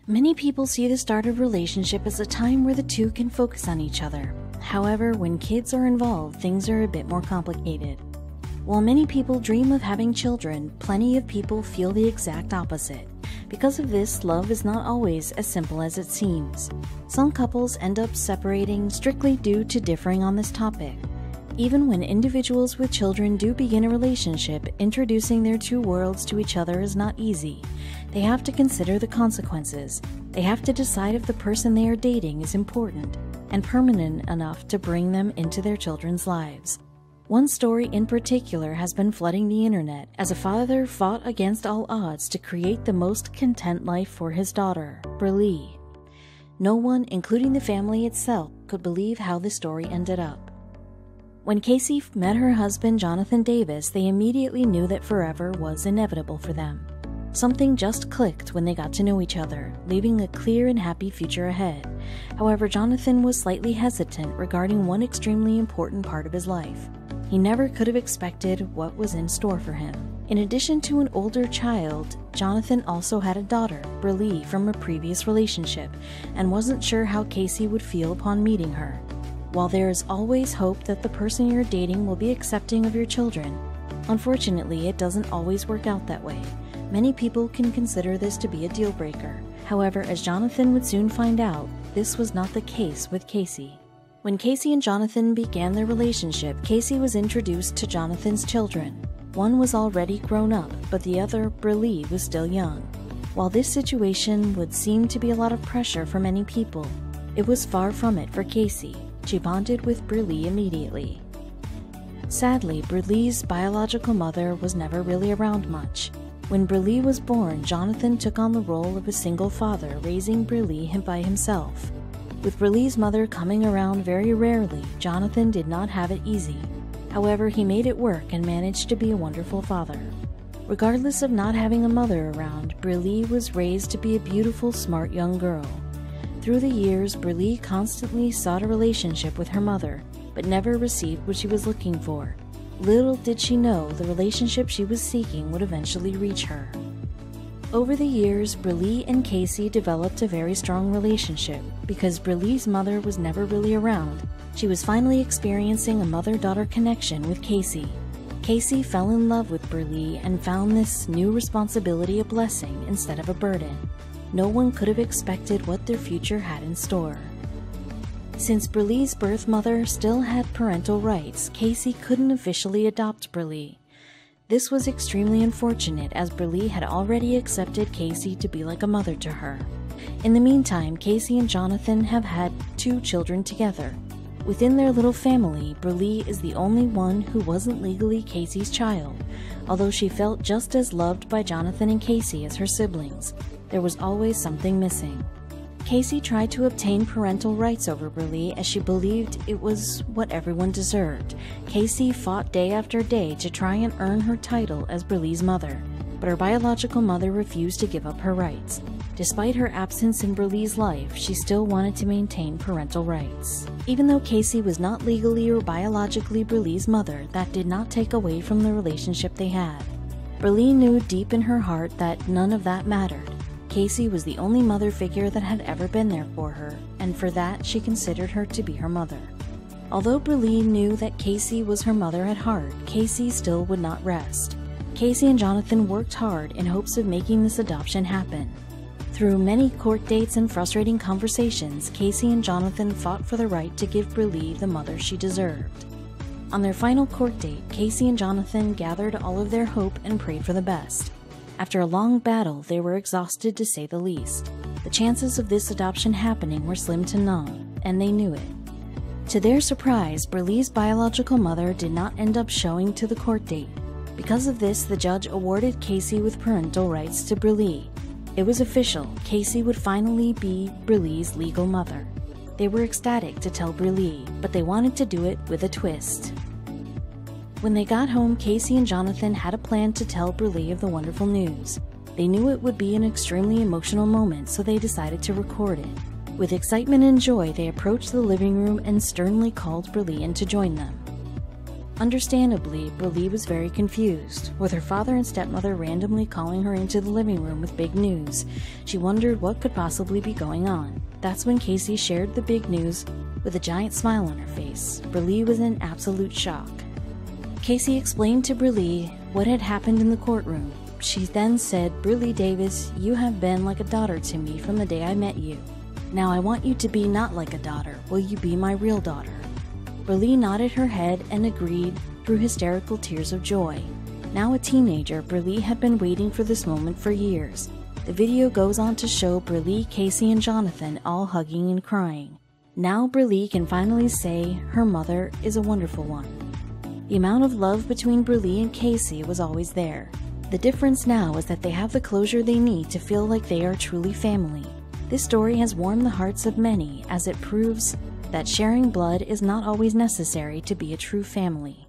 Many people see the start of a relationship as a time where the two can focus on each other. However, when kids are involved, things are a bit more complicated. While many people dream of having children, plenty of people feel the exact opposite. Because of this, love is not always as simple as it seems. Some couples end up separating strictly due to differing on this topic. Even when individuals with children do begin a relationship, introducing their two worlds to each other is not easy. They have to consider the consequences. They have to decide if the person they are dating is important and permanent enough to bring them into their children's lives. One story in particular has been flooding the internet as a father fought against all odds to create the most content life for his daughter, Brillie. No one, including the family itself, could believe how the story ended up. When Casey met her husband, Jonathan Davis, they immediately knew that forever was inevitable for them. Something just clicked when they got to know each other, leaving a clear and happy future ahead. However, Jonathan was slightly hesitant regarding one extremely important part of his life. He never could have expected what was in store for him. In addition to an older child, Jonathan also had a daughter, Brillie, from a previous relationship, and wasn't sure how Casey would feel upon meeting her. While there is always hope that the person you're dating will be accepting of your children, unfortunately, it doesn't always work out that way. Many people can consider this to be a deal breaker. However, as Jonathan would soon find out, this was not the case with Casey. When Casey and Jonathan began their relationship, Casey was introduced to Jonathan's children. One was already grown up, but the other, Brillie, was still young. While this situation would seem to be a lot of pressure for many people, it was far from it for Casey. She bonded with Brillie immediately. Sadly, Brillie's biological mother was never really around much. When Brillie was born, Jonathan took on the role of a single father, raising Brillie by himself. With Brillie's mother coming around very rarely, Jonathan did not have it easy. However, he made it work and managed to be a wonderful father. Regardless of not having a mother around, Brillie was raised to be a beautiful, smart young girl. Through the years, Brillie constantly sought a relationship with her mother, but never received what she was looking for. Little did she know the relationship she was seeking would eventually reach her. Over the years, Brillie and Casey developed a very strong relationship. Because Brillie's mother was never really around, she was finally experiencing a mother-daughter connection with Casey. Casey fell in love with Brillie and found this new responsibility a blessing instead of a burden. No one could have expected what their future had in store. Since Brillie's birth mother still had parental rights, Casey couldn't officially adopt Brillie. This was extremely unfortunate as Brillie had already accepted Casey to be like a mother to her. In the meantime, Casey and Jonathan have had 2 children together. Within their little family, Brillie is the only one who wasn't legally Casey's child. Although she felt just as loved by Jonathan and Casey as her siblings, there was always something missing. Casey tried to obtain parental rights over Brillie as she believed it was what everyone deserved. Casey fought day after day to try and earn her title as Brillie's mother, but her biological mother refused to give up her rights. Despite her absence in Brillie's life, she still wanted to maintain parental rights. Even though Casey was not legally or biologically Brillie's mother, that did not take away from the relationship they had. Brillie knew deep in her heart that none of that mattered. Casey was the only mother figure that had ever been there for her, and for that she considered her to be her mother. Although Brillie knew that Casey was her mother at heart, Casey still would not rest. Casey and Jonathan worked hard in hopes of making this adoption happen. Through many court dates and frustrating conversations, Casey and Jonathan fought for the right to give Brillie the mother she deserved. On their final court date, Casey and Jonathan gathered all of their hope and prayed for the best. After a long battle, they were exhausted to say the least. The chances of this adoption happening were slim to none, and they knew it. To their surprise, Brillie's biological mother did not end up showing to the court date. Because of this, the judge awarded Casey with parental rights to Brillie. It was official, Casey would finally be Brillie's legal mother. They were ecstatic to tell Brillie, but they wanted to do it with a twist. When they got home, Casey and Jonathan had a plan to tell Brillie of the wonderful news. They knew it would be an extremely emotional moment, so they decided to record it. With excitement and joy, they approached the living room and sternly called Brillie in to join them. Understandably, Brillie was very confused. With her father and stepmother randomly calling her into the living room with big news, she wondered what could possibly be going on. That's when Casey shared the big news with a giant smile on her face. Brillie was in absolute shock. Casey explained to Brillie what had happened in the courtroom. She then said, "Brillie Davis, you have been like a daughter to me from the day I met you. Now I want you to be not like a daughter. Will you be my real daughter?" Brillie nodded her head and agreed through hysterical tears of joy. Now a teenager, Brillie had been waiting for this moment for years. The video goes on to show Brillie, Casey, and Jonathan all hugging and crying. Now Brillie can finally say her mother is a wonderful one. The amount of love between Brillie and Casey was always there. The difference now is that they have the closure they need to feel like they are truly family. This story has warmed the hearts of many as it proves that sharing blood is not always necessary to be a true family.